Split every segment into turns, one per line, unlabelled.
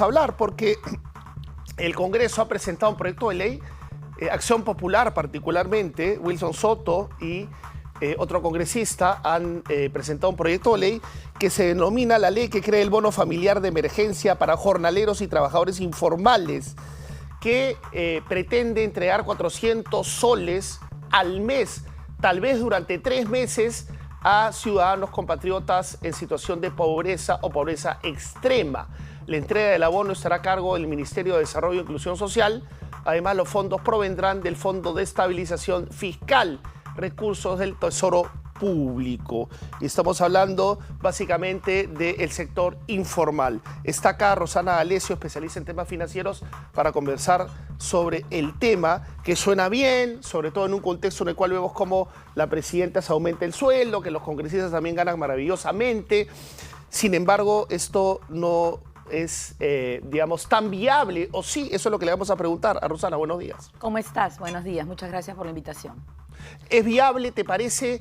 vamos a hablar porque el Congreso ha presentado un proyecto de ley, Acción Popular particularmente, Wilson Soto y otro congresista han presentado un proyecto de ley que se denomina la ley que crea el bono familiar de emergencia para jornaleros y trabajadores informales, que pretende entregar 400 soles al mes, tal vez durante 3 meses, a ciudadanos compatriotas en situación de pobreza o pobreza extrema. La entrega del abono estará a cargo del Ministerio de Desarrollo e Inclusión Social. Además, los fondos provendrán del Fondo de Estabilización Fiscal, recursos del Tesoro Público. Y estamos hablando básicamente del sector informal. Está acá Rosana D'Alessio, especialista en temas financieros, para conversar sobre el tema, que suena bien, sobre todo en un contexto en el cual vemos cómo la presidenta se aumenta el sueldo, que los congresistas también ganan maravillosamente. Sin embargo, esto no es, digamos, tan viable, o sí, eso es lo que le vamos a preguntar a Rosana. Buenos días.
¿Cómo estás? Buenos días, muchas gracias por la invitación.
¿Es viable, te parece,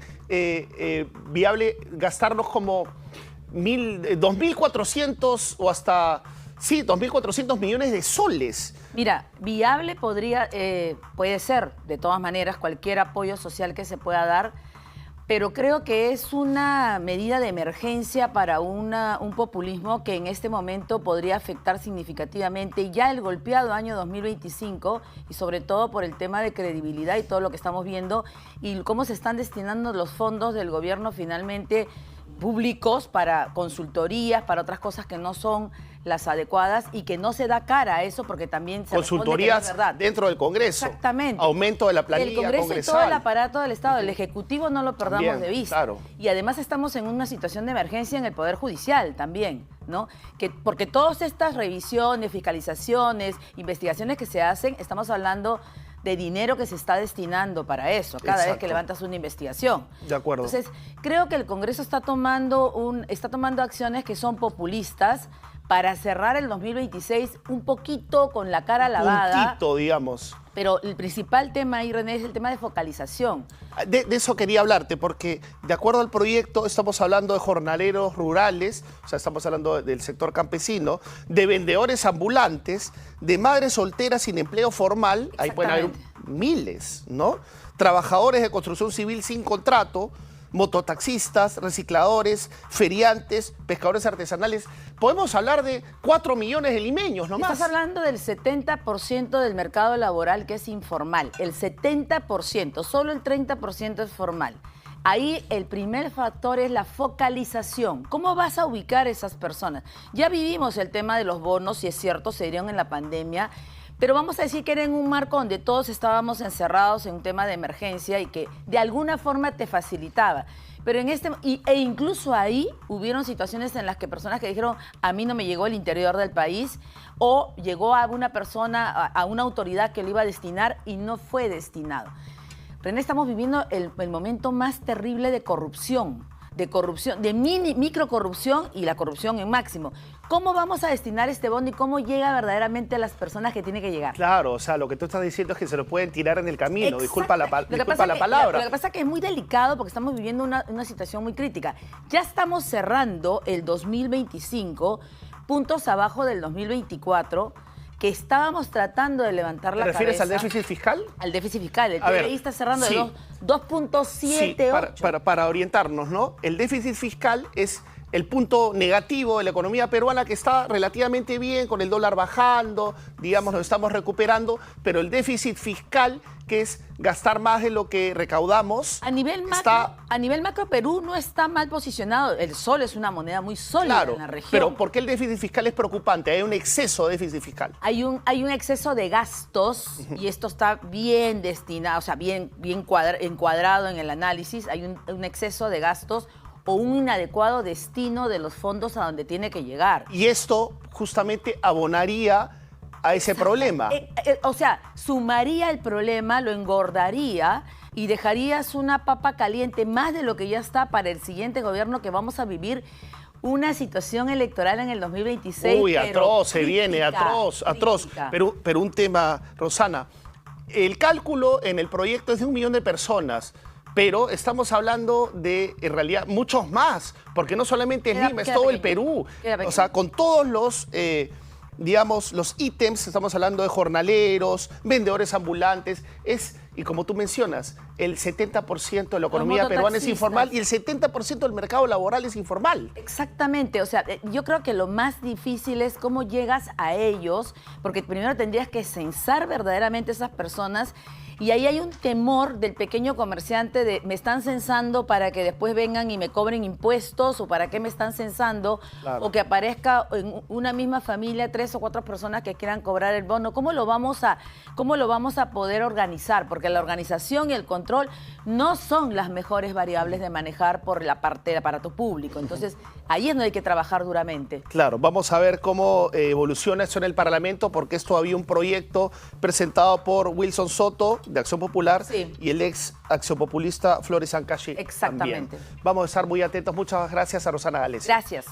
viable gastarnos como 2.400 o hasta, sí, 2.400 millones de soles?
Mira, viable puede ser, de todas maneras, cualquier apoyo social que se pueda dar, pero creo que es una medida de emergencia para un populismo que en este momento podría afectar significativamente ya el golpeado año 2025 y sobre todo por el tema de credibilidad y todo lo que estamos viendo y cómo se están destinando los fondos del gobierno finalmente públicos para consultorías, para otras cosas que no son las adecuadas y que no se da cara a eso porque también se
consultorías
responde que no es verdad.
Dentro del Congreso.
Exactamente.
Aumento de la planilla
el Congreso
congresal.
Y todo el aparato del Estado, el Ejecutivo no lo perdamos
También,
de vista.
Claro.
Y además estamos en una situación de emergencia en el Poder Judicial también, ¿no? Porque todas estas revisiones, fiscalizaciones, investigaciones que se hacen, estamos hablando de dinero que se está destinando para eso, cada vez que levantas una investigación.
De acuerdo.
Entonces, creo que el Congreso está tomando acciones que son populistas para cerrar el 2026 un poquito con la cara lavada.
Un poquito, digamos.
Pero el principal tema ahí, René, es el tema de focalización.
De eso quería hablarte, porque de acuerdo al proyecto estamos hablando de jornaleros rurales, o sea, estamos hablando del sector campesino, de vendedores ambulantes, de madres solteras sin empleo formal, ahí pueden haber miles, ¿no? Trabajadores de construcción civil sin contrato, mototaxistas, recicladores, feriantes, pescadores artesanales. Podemos hablar de 4 millones de limeños nomás.
Estás hablando del 70% del mercado laboral que es informal. El 70%, solo el 30% es formal. Ahí el primer factor es la focalización. ¿Cómo vas a ubicar a esas personas? Ya vivimos el tema de los bonos, y es cierto, se dieron en la pandemia, pero vamos a decir que era en un marco donde todos estábamos encerrados en un tema de emergencia y que de alguna forma te facilitaba. Pero e incluso ahí hubieron situaciones en las que personas que dijeron, a mí no me llegó el interior del país, o llegó a una persona, a una autoridad que lo iba a destinar y no fue destinado. René, estamos viviendo el momento más terrible de corrupción, de microcorrupción y la corrupción en máximo. ¿Cómo vamos a destinar este bono y cómo llega verdaderamente a las personas que tiene que llegar?
Claro, o sea, lo que tú estás diciendo es que se lo pueden tirar en el camino. Disculpa la palabra.
Lo que pasa es que es muy delicado porque estamos viviendo una situación muy crítica. Ya estamos cerrando el 2025, puntos abajo del 2024, que estábamos tratando de levantar la cabeza.
¿Te refieres al déficit fiscal?
Al déficit fiscal. El PBI está cerrando de 2.78.
Sí, para orientarnos, ¿no? El déficit fiscal es el punto negativo de la economía peruana, que está relativamente bien, con el dólar bajando, digamos, nos estamos recuperando, pero el déficit fiscal, que es gastar más de lo que recaudamos,
a nivel macro, Perú no está mal posicionado. El sol es una moneda muy sólida en la región.
Pero ¿por qué el déficit fiscal es preocupante? Hay un exceso de déficit fiscal.
Hay un exceso de gastos y esto está bien destinado, o sea, bien encuadrado en el análisis. Hay un exceso de gastos o un inadecuado destino de los fondos a donde tiene que llegar.
Y esto justamente abonaría a ese problema.
O sea, sumaría el problema, lo engordaría y dejarías una papa caliente más de lo que ya está para el siguiente gobierno, que vamos a vivir una situación electoral en el 2026.
Uy, atroz, se viene, atroz. Pero un tema, Rosana, el cálculo en el proyecto es de 1 millón de personas. Pero estamos hablando de, en realidad, muchos más, porque no solamente es Lima, es todo el Perú. O sea, con todos los digamos, los ítems, estamos hablando de jornaleros, vendedores ambulantes, y como tú mencionas, el 70% de la economía peruana es informal y el 70% del mercado laboral es informal.
Exactamente, o sea, yo creo que lo más difícil es cómo llegas a ellos, porque primero tendrías que censar verdaderamente a esas personas. Y ahí hay un temor del pequeño comerciante de me están censando para que después vengan y me cobren impuestos, o para qué me están censando, claro, o que aparezca en una misma familia 3 o 4 personas que quieran cobrar el bono. ¿Cómo lo vamos a poder organizar? Porque la organización y el control no son las mejores variables de manejar por la parte del aparato público. Entonces, ahí es donde hay que trabajar duramente.
Claro, vamos a ver cómo evoluciona esto en el Parlamento, porque es todavía un proyecto presentado por Wilson Soto, de Acción Popular, sí, y el ex acciopopulista Flores Ancashi.
Exactamente.
También. Vamos a estar muy atentos. Muchas gracias a Rosana Gales.
Gracias.